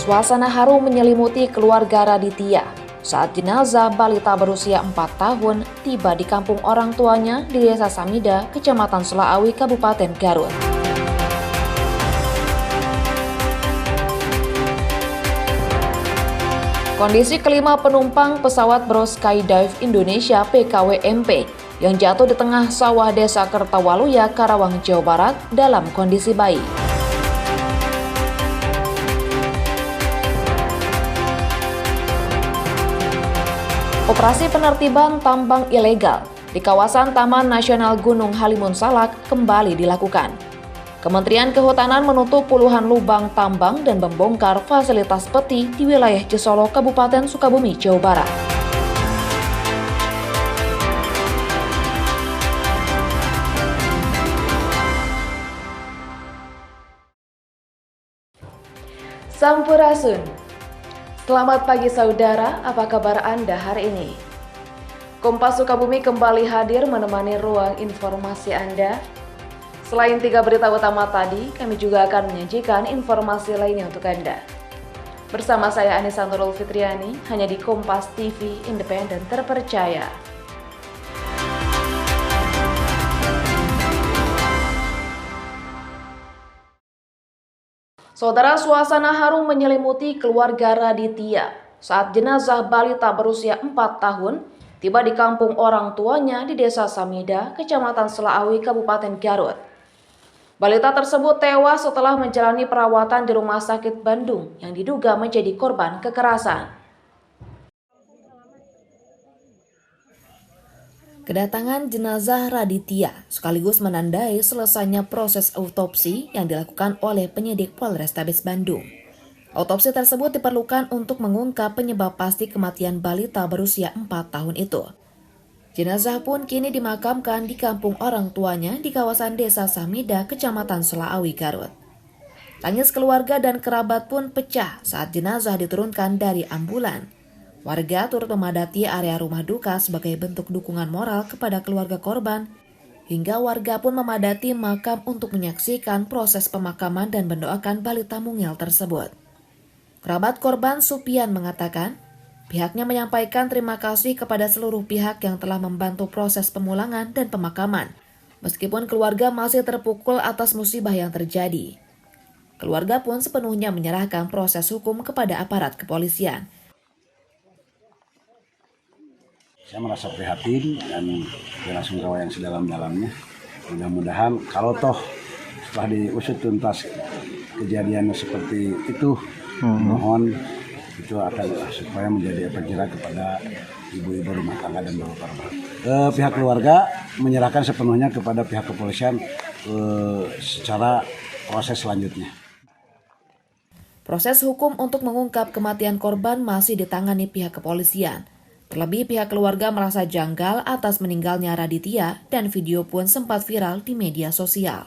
Suasana haru menyelimuti keluarga Raditya saat jenazah balita berusia 4 tahun tiba di kampung orang tuanya di Desa Samida, Kecamatan Selaawi, Kabupaten Garut. Kondisi kelima penumpang pesawat Bro Skydive Indonesia PKWMP yang jatuh di tengah sawah Desa Kertawaluya, Karawang, Jawa Barat dalam kondisi baik. Operasi penertiban tambang ilegal di kawasan Taman Nasional Gunung Halimun Salak kembali dilakukan. Kementerian Kehutanan menutup puluhan lubang tambang dan membongkar fasilitas peti di wilayah Cisolo, Kabupaten Sukabumi, Jawa Barat. Sampurasun. Selamat pagi saudara, apa kabar Anda hari ini? Kompas Sukabumi kembali hadir menemani ruang informasi Anda. Selain 3 berita utama tadi, kami juga akan menyajikan informasi lainnya untuk Anda. Bersama saya Anissa Nurul Fitriani, hanya di Kompas TV Independen Terpercaya. Saudara, suasana haru menyelimuti keluarga Raditya saat jenazah balita berusia 4 tahun tiba di kampung orang tuanya di Desa Samida, Kecamatan Selaawi, Kabupaten Garut. Balita tersebut tewas setelah menjalani perawatan di Rumah Sakit Bandung yang diduga menjadi korban kekerasan. Kedatangan jenazah Raditya sekaligus menandai selesainya proses autopsi yang dilakukan oleh penyidik Polrestabes Bandung. Autopsi tersebut diperlukan untuk mengungkap penyebab pasti kematian balita berusia 4 tahun itu. Jenazah pun kini dimakamkan di kampung orang tuanya di kawasan Desa Samida, Kecamatan Selaawi, Garut. Tangis keluarga dan kerabat pun pecah saat jenazah diturunkan dari ambulan. Warga turut memadati area rumah duka sebagai bentuk dukungan moral kepada keluarga korban, hingga warga pun memadati makam untuk menyaksikan proses pemakaman dan mendoakan balita mungil tersebut. Kerabat korban Supian mengatakan, pihaknya menyampaikan terima kasih kepada seluruh pihak yang telah membantu proses pemulangan dan pemakaman, meskipun keluarga masih terpukul atas musibah yang terjadi. Keluarga pun sepenuhnya menyerahkan proses hukum kepada aparat kepolisian. Saya merasa prihatin dan bela sungkawa yang sedalam-dalamnya. Mudah-mudahan kalau toh setelah diusut tuntas kejadian seperti itu, mohon itu akan supaya menjadi efek jerah kepada ibu-ibu rumah tangga dan bapak korban. Pihak keluarga menyerahkan sepenuhnya kepada pihak kepolisian secara proses selanjutnya. Proses hukum untuk mengungkap kematian korban masih ditangani pihak kepolisian. Terlebih pihak keluarga merasa janggal atas meninggalnya Raditya dan video pun sempat viral di media sosial.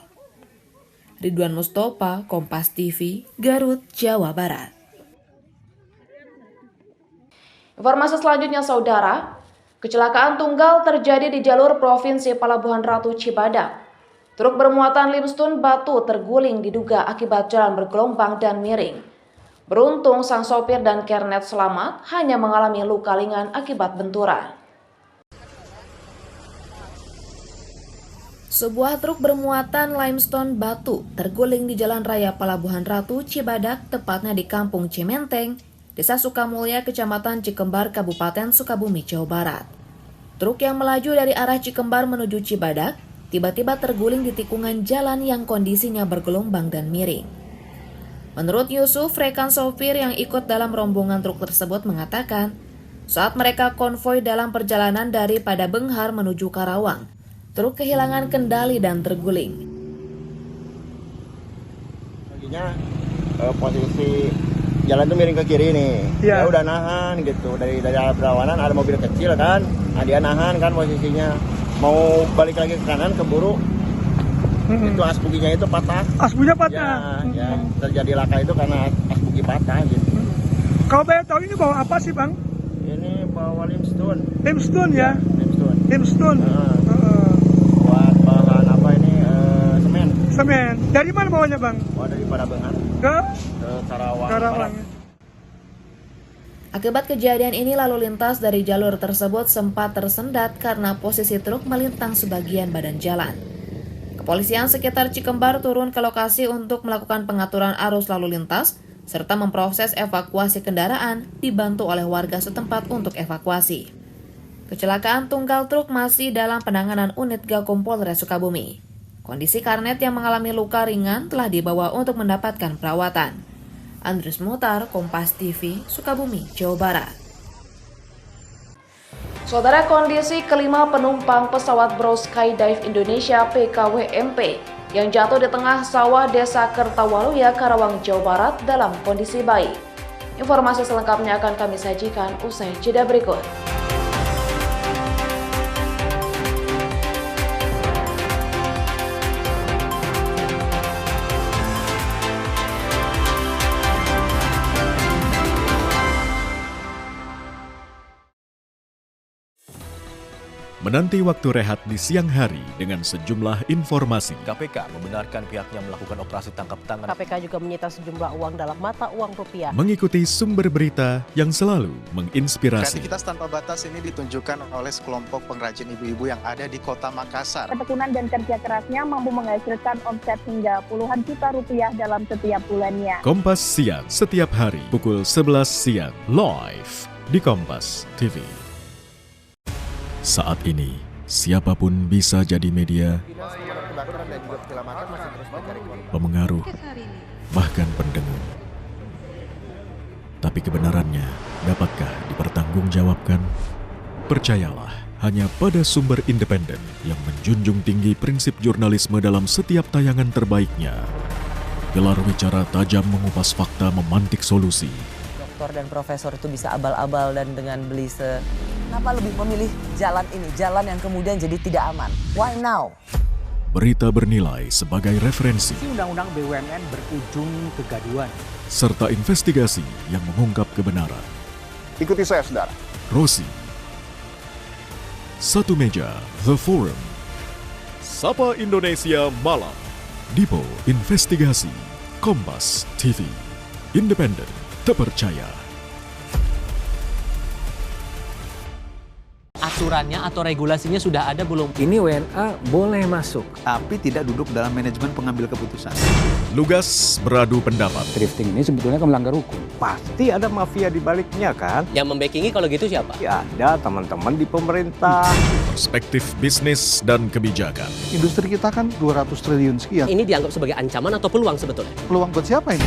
Ridwan Mustopa, Kompas TV, Garut, Jawa Barat. Informasi selanjutnya saudara, kecelakaan tunggal terjadi di jalur Provinsi Pelabuhan Ratu Cibadak. Truk bermuatan limstone batu terguling diduga akibat jalan bergelombang dan miring. Beruntung sang sopir dan kernet selamat, hanya mengalami luka ringan akibat benturan. Sebuah truk bermuatan limestone batu terguling di Jalan Raya Pelabuhan Ratu Cibadak, tepatnya di Kampung Cimenteng, Desa Sukamulya, Kecamatan Cikembar, Kabupaten Sukabumi, Jawa Barat. Truk yang melaju dari arah Cikembar menuju Cibadak tiba-tiba terguling di tikungan jalan yang kondisinya bergelombang dan miring. Menurut Yusuf, rekan sopir yang ikut dalam rombongan truk tersebut mengatakan, saat mereka konvoi dalam perjalanan dari Padabenghar menuju Karawang, truk kehilangan kendali dan terguling. Posisi jalan itu miring ke kiri nih, dia udah nahan gitu dari arah berlawanan ada mobil kecil kan, dia nahan kan posisinya mau balik lagi ke kanan keburu. Itu asbuginya itu patah. Asbuginya patah? Ya, terjadi laka itu karena asbugi patah gitu. Kalau saya tahu ini bawa apa sih Bang? Ini bawa limestone. Limestone ya? Limestone. Limestone. Buat bahan apa ini? Semen. Semen. Dari mana bawanya Bang? Dari Padabenghar ke Karawang. Karawang. Akibat kejadian ini, lalu lintas dari jalur tersebut sempat tersendat karena posisi truk melintang sebagian badan jalan. Kepolisian sekitar Cikembar turun ke lokasi untuk melakukan pengaturan arus lalu lintas, serta memproses evakuasi kendaraan dibantu oleh warga setempat untuk evakuasi. Kecelakaan tunggal truk masih dalam penanganan unit Gakum Polres Sukabumi. Kondisi Karnet yang mengalami luka ringan telah dibawa untuk mendapatkan perawatan. Andres Mutar, Kompas TV, Sukabumi, Jawa Barat. Saudara, kondisi kelima penumpang pesawat Bro Skydive Indonesia PKWMP yang jatuh di tengah sawah Desa Kertawaluya, Karawang, Jawa Barat dalam kondisi baik. Informasi selengkapnya akan kami sajikan usai jeda berikut. Menanti waktu rehat di siang hari dengan sejumlah informasi. KPK membenarkan pihaknya melakukan operasi tangkap tangan. KPK juga menyita sejumlah uang dalam mata uang rupiah. Mengikuti sumber berita yang selalu menginspirasi. Kreativitas tanpa batas ini ditunjukkan oleh sekelompok pengrajin ibu-ibu yang ada di Kota Makassar. Ketekunan dan kerja kerasnya mampu menghasilkan omset hingga puluhan juta rupiah dalam setiap bulannya. Kompas Siang setiap hari pukul 11 siang live di Kompas TV. Saat ini, siapapun bisa jadi media, pemengaruh, bahkan pendengung. Tapi kebenarannya, dapatkah dipertanggungjawabkan? Percayalah, hanya pada sumber independen yang menjunjung tinggi prinsip jurnalisme dalam setiap tayangan terbaiknya. Gelar bicara tajam mengupas fakta, memantik solusi. Doktor dan profesor itu bisa abal-abal dan dengan belise. Kenapa lebih memilih jalan ini, jalan yang kemudian jadi tidak aman? Why now? Berita bernilai sebagai referensi. Undang-undang BUMN berujung kegaduhan. Serta investigasi yang mengungkap kebenaran. Ikuti saya, saudara. Rosi. Satu meja, The Forum. Sapa Indonesia Malam. Dipo Investigasi. Kompas TV. Independen, terpercaya. Aturannya atau regulasinya sudah ada belum? Ini WNA boleh masuk, Tapi tidak duduk dalam manajemen pengambil keputusan. Lugas beradu pendapat. drifting ini sebetulnya kan melanggar hukum. Pasti ada mafia di baliknya kan? Yang membackingi kalau gitu siapa? Ya ada teman-teman di pemerintah. Perspektif bisnis dan kebijakan. Industri kita kan 200 triliun sekian. Ini dianggap sebagai ancaman atau peluang sebetulnya? Peluang buat siapa ini?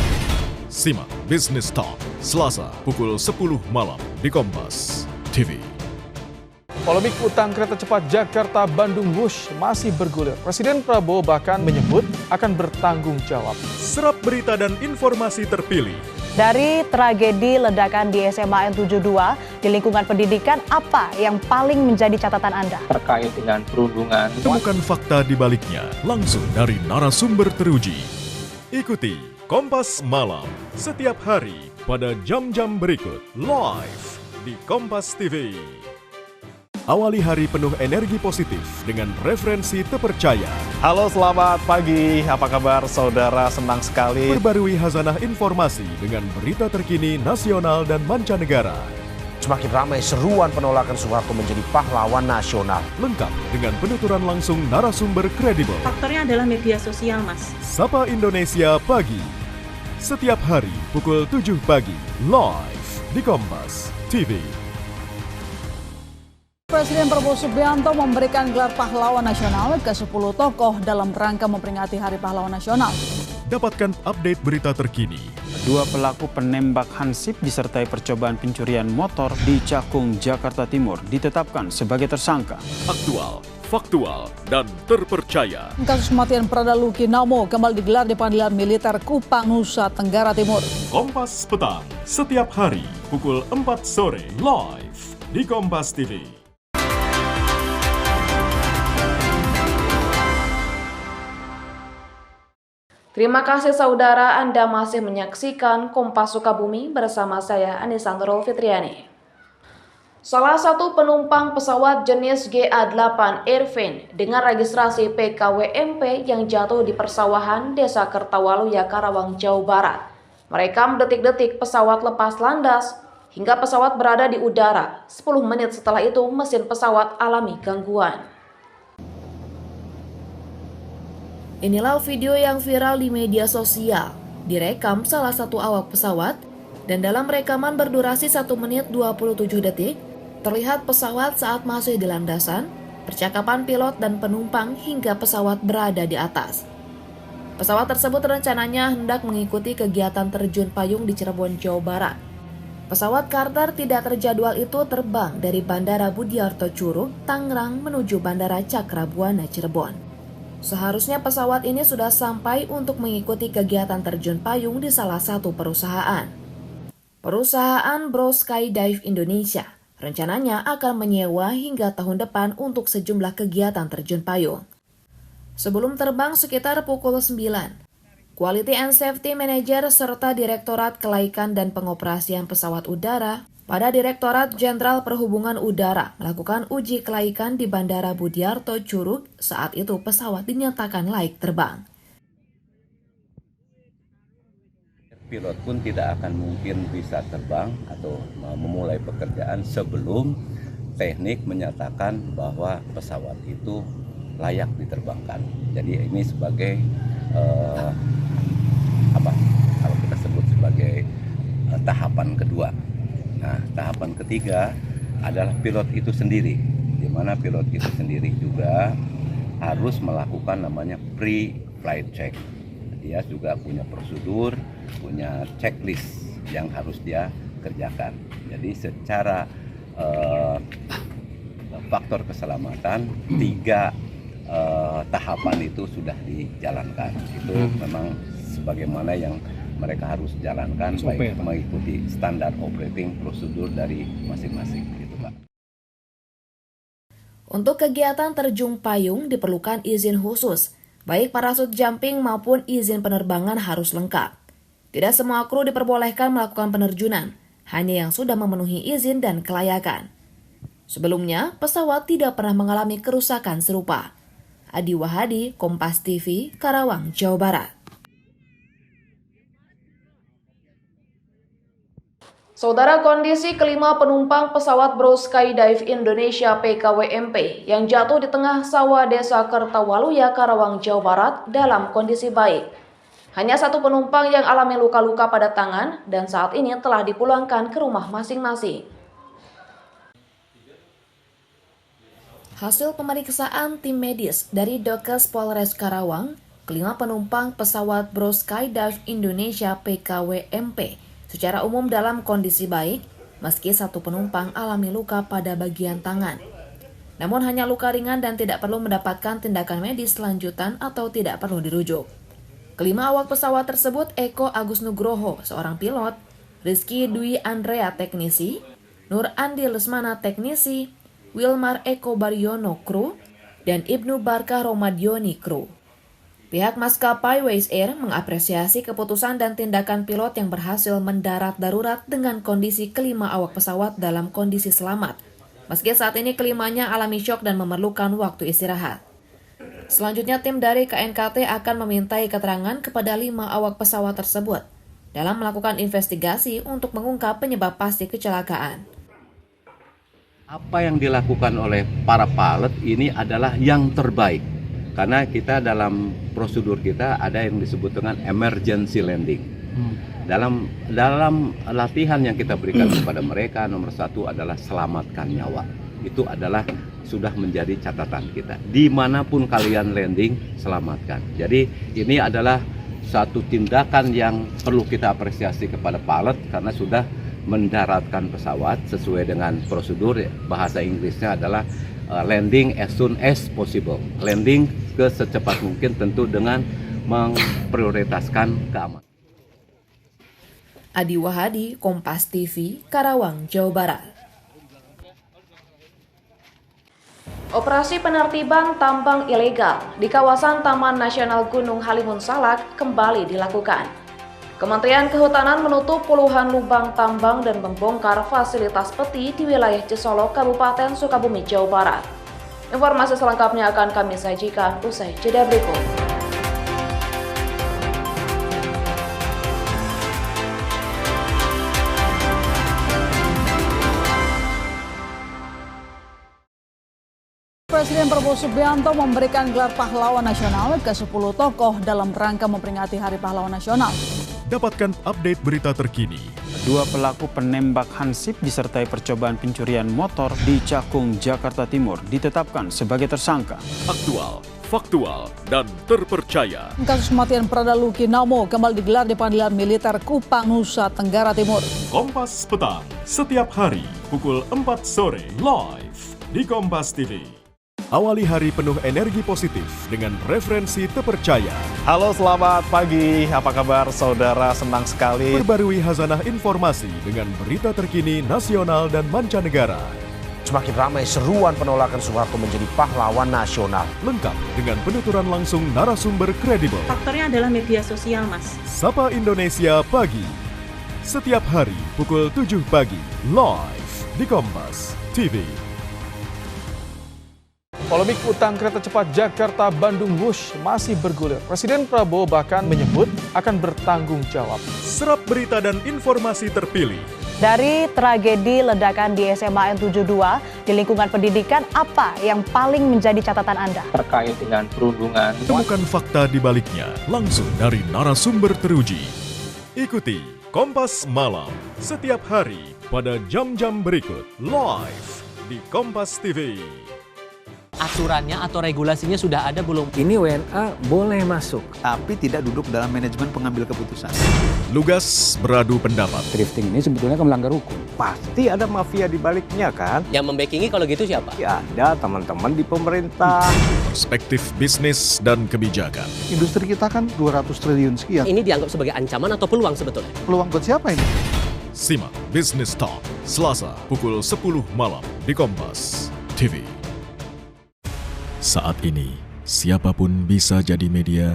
Simak Business Talk, Selasa pukul 10 malam di Kompas TV. Polemik utang kereta cepat Jakarta-Bandung Wush masih bergulir. Presiden Prabowo bahkan menyebut akan bertanggung jawab. Serap berita dan informasi terpilih. Dari tragedi ledakan di SMA N72 di lingkungan pendidikan, apa yang paling menjadi catatan Anda? Terkait dengan perundungan. Temukan fakta di baliknya langsung dari narasumber teruji. Ikuti Kompas Malam setiap hari pada jam-jam berikut live di Kompas TV. Awali hari penuh energi positif dengan referensi terpercaya. Halo, selamat pagi. Apa kabar saudara? Senang sekali. Perbarui hazanah informasi dengan berita terkini nasional dan mancanegara. Semakin ramai seruan penolakan Soeharto menjadi pahlawan nasional. Lengkap dengan penuturan langsung narasumber kredibel. Faktornya adalah media sosial, Mas. Sapa Indonesia Pagi. Setiap hari pukul 7 pagi live di Kompas TV. Presiden Prabowo Subianto memberikan gelar pahlawan nasional ke 10 tokoh dalam rangka memperingati Hari Pahlawan Nasional. Dapatkan update berita terkini. Dua pelaku penembak Hansip disertai percobaan pencurian motor di Cakung, Jakarta Timur ditetapkan sebagai tersangka. Aktual, faktual, dan terpercaya. Kasus kematian Prada Luki Namo kembali digelar di Pengadilan Militer Kupang, Nusa Tenggara Timur. Kompas Petang, setiap hari pukul 4 sore live di Kompas TV. Terima kasih saudara, Anda masih menyaksikan Kompas Sukabumi bersama saya Anissa Nurul Fitriani. Salah satu penumpang pesawat jenis GA8 Airfin dengan registrasi PKWMP yang jatuh di persawahan Desa Kertawaluya, Karawang, Jawa Barat. Merekam detik-detik pesawat lepas landas hingga pesawat berada di udara. 10 menit setelah itu mesin pesawat alami gangguan. Inilah video yang viral di media sosial. Direkam salah satu awak pesawat dan dalam rekaman berdurasi 1 menit 27 detik terlihat pesawat saat masih di landasan, percakapan pilot dan penumpang hingga pesawat berada di atas. Pesawat tersebut rencananya hendak mengikuti kegiatan terjun payung di Cirebon, Jawa Barat. Pesawat charter tidak terjadwal itu terbang dari Bandara Budiarto Curug, Tangerang menuju Bandara Cakrabuana, Cirebon. Seharusnya pesawat ini sudah sampai untuk mengikuti kegiatan terjun payung di salah satu perusahaan. Perusahaan Bro Skydive Indonesia rencananya akan menyewa hingga tahun depan untuk sejumlah kegiatan terjun payung. Sebelum terbang sekitar pukul 9, Quality and Safety Manager serta Direktorat Kelaikan dan Pengoperasian Pesawat Udara pada Direktorat Jenderal Perhubungan Udara melakukan uji kelaikan di Bandara Budiarto Curug. Saat itu pesawat dinyatakan layak terbang. Pilot pun tidak akan mungkin bisa terbang atau memulai pekerjaan sebelum teknik menyatakan bahwa pesawat itu layak diterbangkan. Jadi ini sebagai kalau kita sebut sebagai tahapan kedua. Nah, tahapan ketiga adalah pilot itu sendiri, di mana pilot itu sendiri juga harus melakukan namanya pre-flight check. Dia juga punya prosedur, punya checklist yang harus dia kerjakan. Jadi secara faktor keselamatan 3 tahapan itu sudah dijalankan. Itu memang sebagaimana yang mereka harus jalankan baik mengikuti standar operating prosedur dari masing-masing gitu, Pak. Untuk kegiatan terjun payung diperlukan izin khusus, baik parasut jumping maupun izin penerbangan harus lengkap. Tidak semua kru diperbolehkan melakukan penerjunan, hanya yang sudah memenuhi izin dan kelayakan. Sebelumnya, pesawat tidak pernah mengalami kerusakan serupa. Adi Wahadi, Kompas TV, Karawang, Jawa Barat. Saudara, kondisi kelima penumpang pesawat Bro Skydive Indonesia PKWMP yang jatuh di tengah sawah Desa Kertawaluya, Karawang, Jawa Barat dalam kondisi baik. Hanya 1 penumpang yang alami luka-luka pada tangan dan saat ini telah dipulangkan ke rumah masing-masing. Hasil pemeriksaan tim medis dari Dokes Polres Karawang, kelima penumpang pesawat Bro Skydive Indonesia PKWMP secara umum dalam kondisi baik, meski 1 penumpang alami luka pada bagian tangan. Namun hanya luka ringan dan tidak perlu mendapatkan tindakan medis lanjutan atau tidak perlu dirujuk. Kelima awak pesawat tersebut Eko Agus Nugroho, seorang pilot, Rizky Dwi Andrea, teknisi, Nur Andi Lesmana, teknisi, Wilmar Eko Baryono, kru, dan Ibnu Barkah Romadioni, kru. Pihak maskapai Wizz Air mengapresiasi keputusan dan tindakan pilot yang berhasil mendarat darurat dengan kondisi kelima awak pesawat dalam kondisi selamat, meski saat ini kelimanya alami syok dan memerlukan waktu istirahat. Selanjutnya tim dari KNKT akan memintai keterangan kepada 5 awak pesawat tersebut dalam melakukan investigasi untuk mengungkap penyebab pasti kecelakaan. Apa yang dilakukan oleh para pilot ini adalah yang terbaik. Karena kita dalam prosedur kita ada yang disebut dengan emergency landing. Dalam latihan yang kita berikan kepada mereka, nomor 1 adalah selamatkan nyawa. Itu adalah sudah menjadi catatan kita. Dimanapun kalian landing, selamatkan. Jadi ini adalah satu tindakan yang perlu kita apresiasi kepada pilot karena sudah mendaratkan pesawat sesuai dengan prosedur. Bahasa Inggrisnya adalah landing as soon as possible. Landing ke secepat mungkin, tentu dengan memprioritaskan keamanan. Adi Wahadi, Kompas TV, Karawang, Jawa Barat. Operasi penertiban tambang ilegal di kawasan Taman Nasional Gunung Halimun Salak kembali dilakukan. Kementerian Kehutanan menutup puluhan lubang tambang dan membongkar fasilitas peti di wilayah Cisolok, Kabupaten Sukabumi, Jawa Barat. Informasi selengkapnya akan kami sajikan usai jeda berikut. Presiden Prabowo Subianto memberikan gelar pahlawan nasional ke 10 tokoh dalam rangka memperingati Hari Pahlawan Nasional. Dapatkan update berita terkini. Dua pelaku penembak Hansip disertai percobaan pencurian motor di Cakung, Jakarta Timur ditetapkan sebagai tersangka. Aktual, faktual, dan terpercaya. Kasus kematian Prada Luki Namo kembali digelar di Pengadilan Militer Kupang, Nusa Tenggara Timur. Kompas Petang, setiap hari pukul 4 sore, live di Kompas TV. Awali hari penuh energi positif dengan referensi terpercaya. Halo, selamat pagi. Apa kabar saudara? Senang sekali. Perbarui khazanah informasi dengan berita terkini nasional dan mancanegara. Semakin ramai seruan penolakan Soeharto menjadi pahlawan nasional. Lengkap dengan penuturan langsung narasumber kredibel. Faktornya adalah media sosial, Mas. Sapa Indonesia Pagi. Setiap hari pukul 7 pagi, live di Kompas TV. Polemik utang kereta cepat Jakarta-Bandung Wush masih bergulir. Presiden Prabowo bahkan menyebut akan bertanggung jawab. Serap berita dan informasi terpilih. Dari tragedi ledakan di SMA N72 di lingkungan pendidikan, apa yang paling menjadi catatan Anda? Terkait dengan perundungan. Temukan fakta di baliknya langsung dari narasumber teruji. Ikuti Kompas Malam setiap hari pada jam-jam berikut live di Kompas TV. Aturannya atau regulasinya sudah ada belum? Ini WNA boleh masuk, tapi tidak duduk dalam manajemen pengambil keputusan. Lugas beradu pendapat. Drifting ini sebetulnya kan melanggar hukum. Pasti ada mafia di baliknya kan? Yang membackingi kalau gitu siapa? Ya ada teman-teman di pemerintah. Perspektif bisnis dan kebijakan. Industri kita kan 200 triliun sekian. Ini dianggap sebagai ancaman atau peluang sebetulnya? Peluang buat siapa ini? Simak Business Talk, Selasa pukul 10 malam di Kompas TV. Saat ini, siapapun bisa jadi media,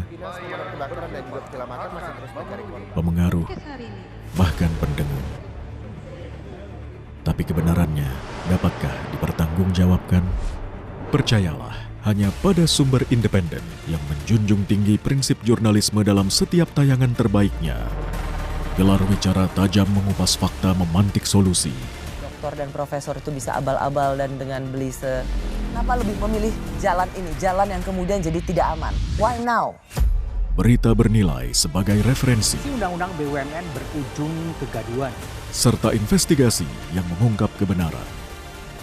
pemengaruh, bahkan pendengar. Tapi kebenarannya, dapatkah dipertanggungjawabkan? Percayalah, hanya pada sumber independen yang menjunjung tinggi prinsip jurnalisme dalam setiap tayangan terbaiknya. Gelar bicara tajam mengupas fakta, memantik solusi. Doktor dan profesor itu bisa abal-abal dan dengan belise. Kenapa lebih memilih jalan ini, jalan yang kemudian jadi tidak aman? Why now? Berita bernilai sebagai referensi. Undang-undang BUMN berujung kegaduhan. Serta investigasi yang mengungkap kebenaran.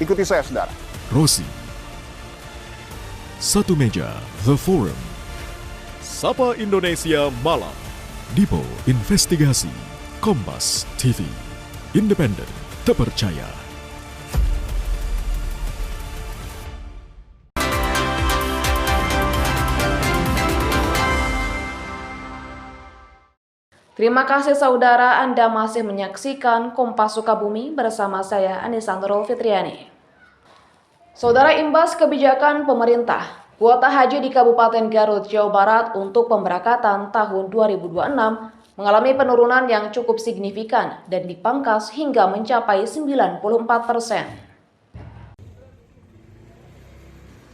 Ikuti saya, saudara. Rosi. Satu meja, The Forum. Sapa Indonesia Malam. Dipo Investigasi. Kompas TV. Independen, terpercaya. Terima kasih saudara, Anda masih menyaksikan Kompas Sukabumi bersama saya Anisandrol Fitriani. Saudara, imbas kebijakan pemerintah, kuota haji di Kabupaten Garut, Jawa Barat untuk pemberangkatan tahun 2026 mengalami penurunan yang cukup signifikan dan dipangkas hingga mencapai 94%.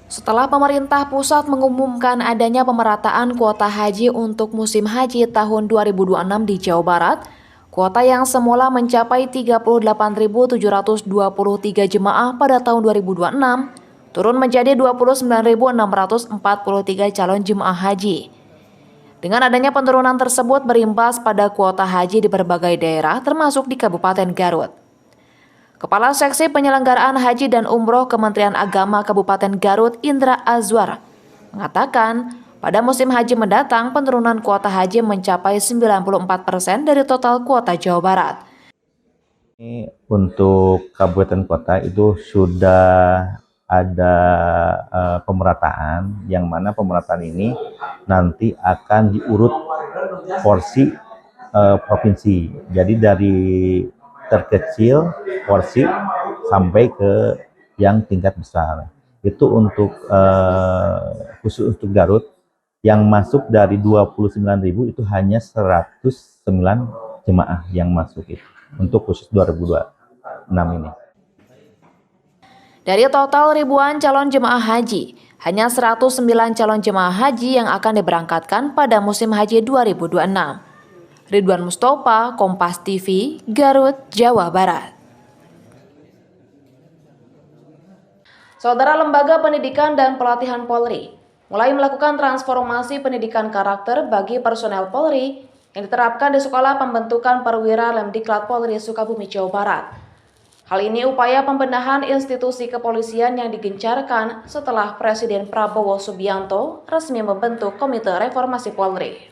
Setelah pemerintah pusat mengumumkan adanya pemerataan kuota haji untuk musim haji tahun 2026 di Jawa Barat, kuota yang semula mencapai 38.723 jemaah pada tahun 2026 turun menjadi 29.643 calon jemaah haji. Dengan adanya penurunan tersebut berimbas pada kuota haji di berbagai daerah termasuk di Kabupaten Garut. Kepala Seksi Penyelenggaraan Haji dan Umroh Kementerian Agama Kabupaten Garut, Indra Azwar, mengatakan pada musim haji mendatang penurunan kuota haji mencapai 94% dari total kuota Jawa Barat. Untuk kabupaten kota itu sudah ada pemerataan, yang mana pemerataan ini nanti akan diurut porsi provinsi. Jadi dari terkecil porsi sampai ke yang tingkat besar. Itu untuk khusus untuk Garut yang masuk dari 29.000 itu hanya 109 jemaah yang masuk itu untuk khusus 2026 ini. Dari total ribuan calon jemaah haji, hanya 109 calon jemaah haji yang akan diberangkatkan pada musim haji 2026. Ridwan Mustofa, Kompas TV, Garut, Jawa Barat. Saudara, Lembaga Pendidikan dan Pelatihan Polri mulai melakukan transformasi pendidikan karakter bagi personel Polri yang diterapkan di Sekolah Pembentukan Perwira Lemdiklat Polri Sukabumi, Jawa Barat. Hal ini upaya pembenahan institusi kepolisian yang digencarkan setelah Presiden Prabowo Subianto resmi membentuk Komite Reformasi Polri.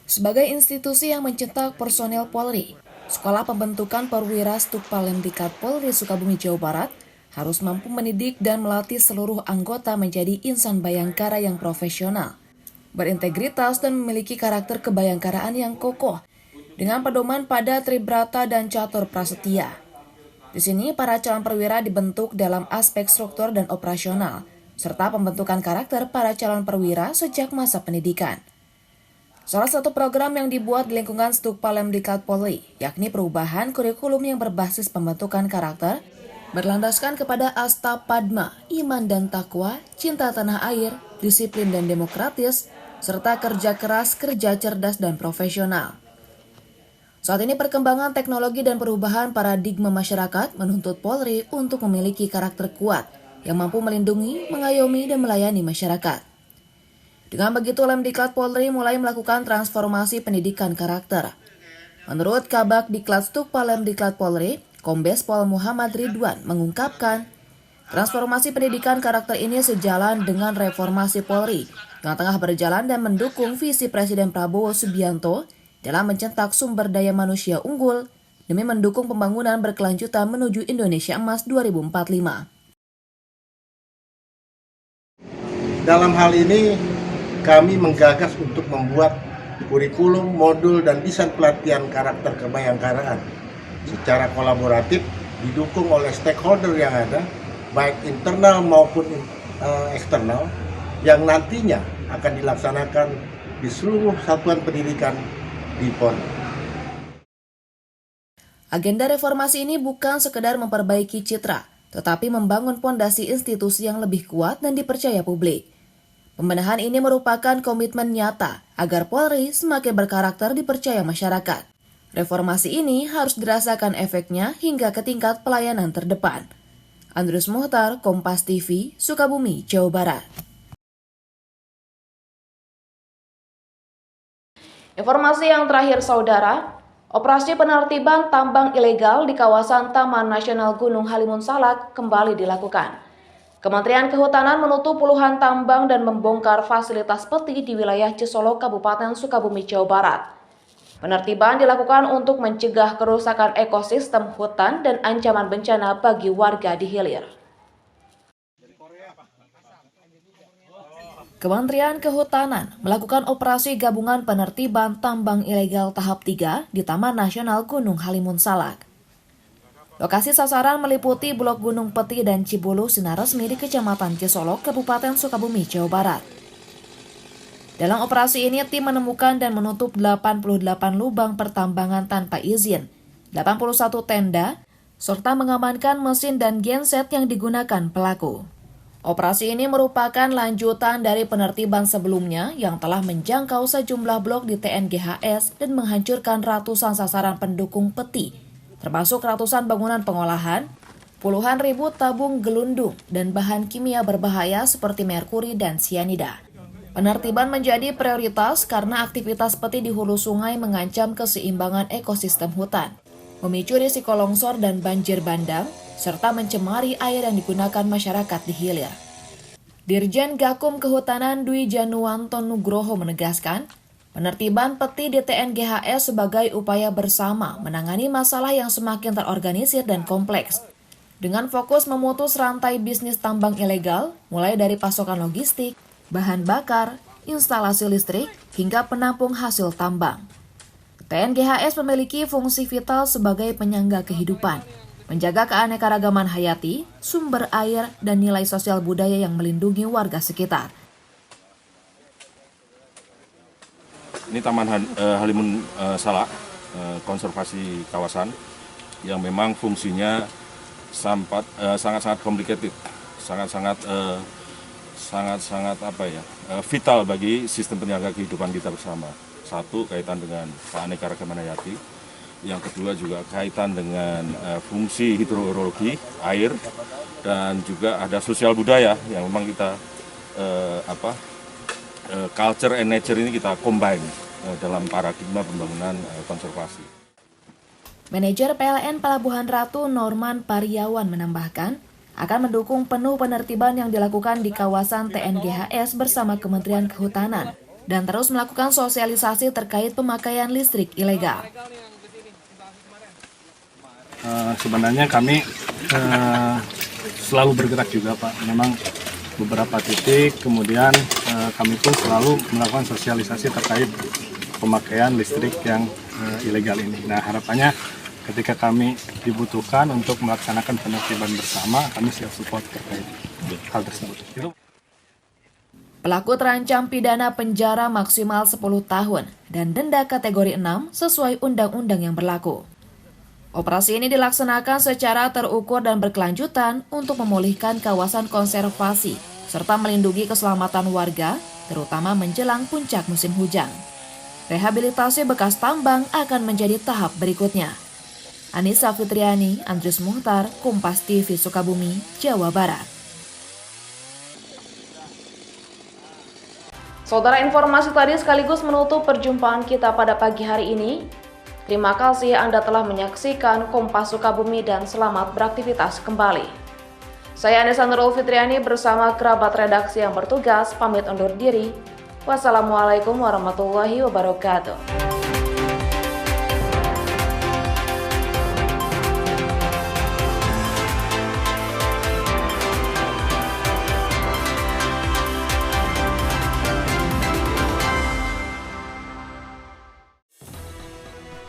Sebagai institusi yang mencetak personel Polri, Sekolah Pembentukan Perwira Stukpal Lemdiklat Polri Sukabumi, Jawa Barat harus mampu mendidik dan melatih seluruh anggota menjadi insan bayangkara yang profesional, berintegritas dan memiliki karakter kebayangkaraan yang kokoh dengan pedoman pada Tribrata dan Catur Prasetya. Di sini para calon perwira dibentuk dalam aspek struktur dan operasional, serta pembentukan karakter para calon perwira sejak masa pendidikan. Salah satu program yang dibuat di lingkungan Stukpal Lemdiklat Polri, yakni perubahan kurikulum yang berbasis pembentukan karakter, berlandaskan kepada asta padma, iman dan takwa, cinta tanah air, disiplin dan demokratis, serta kerja keras, kerja cerdas dan profesional. Saat ini perkembangan teknologi dan perubahan paradigma masyarakat menuntut Polri untuk memiliki karakter kuat yang mampu melindungi, mengayomi, dan melayani masyarakat. Dengan begitu, Lemdiklat Polri mulai melakukan transformasi pendidikan karakter. Menurut Kabak Diklat Stukpal Lemdiklat Polri, Kombes Pol Muhammad Ridwan mengungkapkan, transformasi pendidikan karakter ini sejalan dengan reformasi Polri yang tengah berjalan dan mendukung visi Presiden Prabowo Subianto dalam mencetak sumber daya manusia unggul demi mendukung pembangunan berkelanjutan menuju Indonesia Emas 2045. Dalam hal ini, kami menggagas untuk membuat kurikulum, modul, dan desain pelatihan karakter kebayangkaraan secara kolaboratif didukung oleh stakeholder yang ada, baik internal maupun eksternal, yang nantinya akan dilaksanakan di seluruh satuan pendidikan di Polri. Agenda reformasi ini bukan sekedar memperbaiki citra, tetapi membangun fondasi institusi yang lebih kuat dan dipercaya publik. Pembenahan ini merupakan komitmen nyata agar Polri semakin berkarakter dipercaya masyarakat. Reformasi ini harus dirasakan efeknya hingga ke tingkat pelayanan terdepan. Andrus Muhtar, Kompas TV, Sukabumi, Jawa Barat. Informasi yang terakhir, Saudara, operasi penertiban tambang ilegal di kawasan Taman Nasional Gunung Halimun Salak kembali dilakukan. Kementerian Kehutanan menutup puluhan tambang dan membongkar fasilitas peti di wilayah Cisolok, Kabupaten Sukabumi, Jawa Barat. Penertiban dilakukan untuk mencegah kerusakan ekosistem hutan dan ancaman bencana bagi warga di hilir. Kementerian Kehutanan melakukan operasi gabungan penertiban tambang ilegal tahap 3 di Taman Nasional Gunung Halimun Salak. Lokasi sasaran meliputi Blok Gunung Peti dan Cibulu Sinar Resmi di Kecamatan Cisolok, Kabupaten Sukabumi, Jawa Barat. Dalam operasi ini, tim menemukan dan menutup 88 lubang pertambangan tanpa izin, 81 tenda, serta mengamankan mesin dan genset yang digunakan pelaku. Operasi ini merupakan lanjutan dari penertiban sebelumnya yang telah menjangkau sejumlah blok di TNGHS dan menghancurkan ratusan sasaran pendukung peti, termasuk ratusan bangunan pengolahan, puluhan ribu tabung gelundung, dan bahan kimia berbahaya seperti merkuri dan sianida. Penertiban menjadi prioritas karena aktivitas peti di hulu sungai mengancam keseimbangan ekosistem hutan, memicu risiko longsor dan banjir bandang, serta mencemari air yang digunakan masyarakat di hilir. Dirjen Gakum Kehutanan Dwi Januwanto Nugroho menegaskan, penertiban peti di TNGHS sebagai upaya bersama menangani masalah yang semakin terorganisir dan kompleks, dengan fokus memutus rantai bisnis tambang ilegal, mulai dari pasokan logistik, bahan bakar, instalasi listrik, hingga penampung hasil tambang. TNGHS memiliki fungsi vital sebagai penyangga kehidupan, menjaga keanekaragaman hayati, sumber air, dan nilai sosial budaya yang melindungi warga sekitar. Ini Taman Halimun Salak, konservasi kawasan, yang memang fungsinya sangat-sangat complicated, sangat-sangat vital bagi sistem penjaga kehidupan kita bersama. Satu, kaitan dengan keanekaragaman hayati. Yang kedua juga kaitan dengan fungsi hidrologi air, dan juga ada sosial budaya yang memang kita culture and nature ini kita combine dalam paradigma pembangunan konservasi. Manajer PLN Pelabuhan Ratu Norman Pariawan menambahkan akan mendukung penuh penertiban yang dilakukan di kawasan TNGHS bersama Kementerian Kehutanan dan terus melakukan sosialisasi terkait pemakaian listrik ilegal. Sebenarnya kami selalu bergerak juga Pak, memang beberapa titik, kemudian kami pun selalu melakukan sosialisasi terkait pemakaian listrik yang ilegal ini. Nah harapannya ketika kami dibutuhkan untuk melaksanakan penertiban bersama, kami siap support terkait hal tersebut. Pelaku terancam pidana penjara maksimal 10 tahun dan denda kategori 6 sesuai undang-undang yang berlaku. Operasi ini dilaksanakan secara terukur dan berkelanjutan untuk memulihkan kawasan konservasi serta melindungi keselamatan warga, terutama menjelang puncak musim hujan. Rehabilitasi bekas tambang akan menjadi tahap berikutnya. Anissa Fitriani, Andrius Muhtar, Kompas TV Sukabumi, Jawa Barat. Saudara, informasi tadi sekaligus menutup perjumpaan kita pada pagi hari ini. Terima kasih Anda telah menyaksikan Kompas Sukabumi dan selamat beraktivitas kembali. Saya Anissa Nurul Fitriani bersama kerabat redaksi yang bertugas pamit undur diri. Wassalamualaikum warahmatullahi wabarakatuh.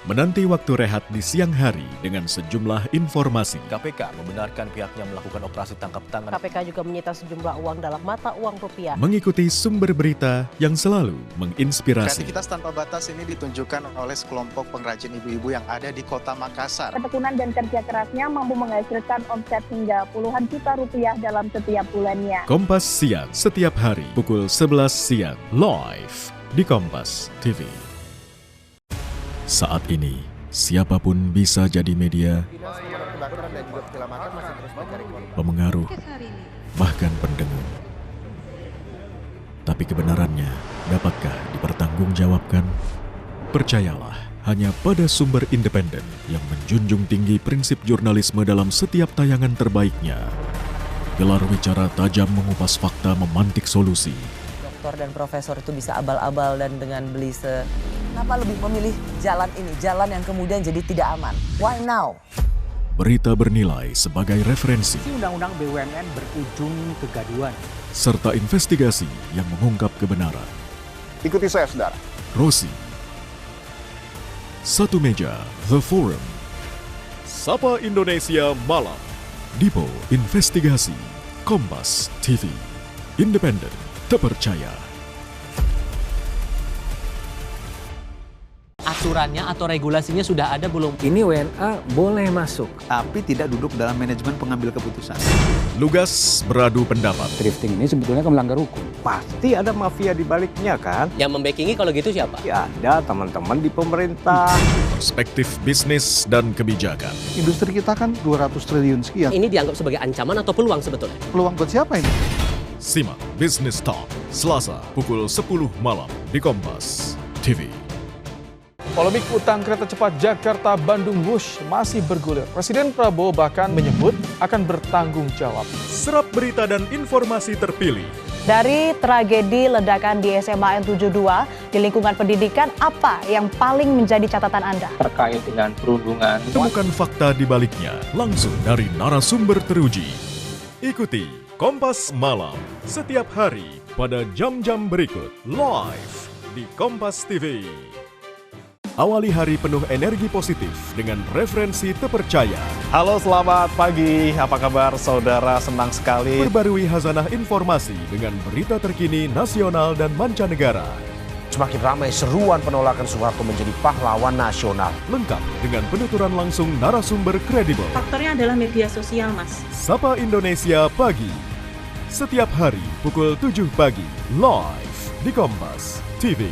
Menanti waktu rehat di siang hari dengan sejumlah informasi. KPK membenarkan pihaknya melakukan operasi tangkap tangan. KPK juga menyita sejumlah uang dalam mata uang rupiah. Mengikuti sumber berita yang selalu menginspirasi. Kreativitas tanpa batas ini ditunjukkan oleh sekelompok pengrajin ibu-ibu yang ada di Kota Makassar. Ketekunan dan kerja kerasnya mampu menghasilkan omset hingga puluhan juta rupiah dalam setiap bulannya. Kompas Siang setiap hari pukul 11 siang live di Kompas TV. Saat ini, siapapun bisa jadi media, pemengaruh, bahkan pendengar. Tapi kebenarannya, dapatkah dipertanggungjawabkan? Percayalah, hanya pada sumber independen yang menjunjung tinggi prinsip jurnalisme dalam setiap tayangan terbaiknya. Gelar bicara tajam mengupas fakta, memantik solusi. Doktor dan profesor itu bisa abal-abal dan dengan belise. Kenapa lebih memilih jalan ini, jalan yang kemudian jadi tidak aman? Why now? Berita bernilai sebagai referensi. Undang-undang BUMN berujung kegaduhan. Serta investigasi yang mengungkap kebenaran. Ikuti saya, saudara. Rosi. Satu meja, The Forum. Sapa Indonesia Malam. Dipo Investigasi. Kompas TV. Independen, terpercaya. Aturannya atau regulasinya sudah ada belum? Ini WNA boleh masuk, tapi tidak duduk dalam manajemen pengambil keputusan. Lugas beradu pendapat. Drifting ini sebetulnya melanggar hukum. Pasti ada mafia di baliknya kan? Yang membackingi kalau gitu siapa? Ya ada teman-teman di pemerintah. Perspektif bisnis dan kebijakan. Industri kita kan 200 triliun sekian. Ini dianggap sebagai ancaman atau peluang sebetulnya? Peluang buat siapa ini? Simak Business Talk, Selasa pukul 10 malam di Kompas TV. Polemik utang kereta cepat Jakarta-Bandung Wush masih bergulir. Presiden Prabowo bahkan menyebut akan bertanggung jawab. Serap berita dan informasi terpilih. Dari tragedi ledakan di SMA N72 di lingkungan pendidikan, apa yang paling menjadi catatan Anda? Terkait dengan perundungan. Temukan fakta di baliknya langsung dari narasumber teruji. Ikuti Kompas Malam setiap hari pada jam-jam berikut live di Kompas TV. Awali hari penuh energi positif dengan referensi terpercaya. Halo, selamat pagi. Apa kabar saudara? Senang sekali. Perbarui khazanah informasi dengan berita terkini nasional dan mancanegara. Semakin ramai seruan penolakan Soeharto menjadi pahlawan nasional. Lengkap dengan penuturan langsung narasumber kredibel. Faktornya adalah media sosial, Mas. Sapa Indonesia Pagi. Setiap hari pukul 7 pagi live di Kompas TV.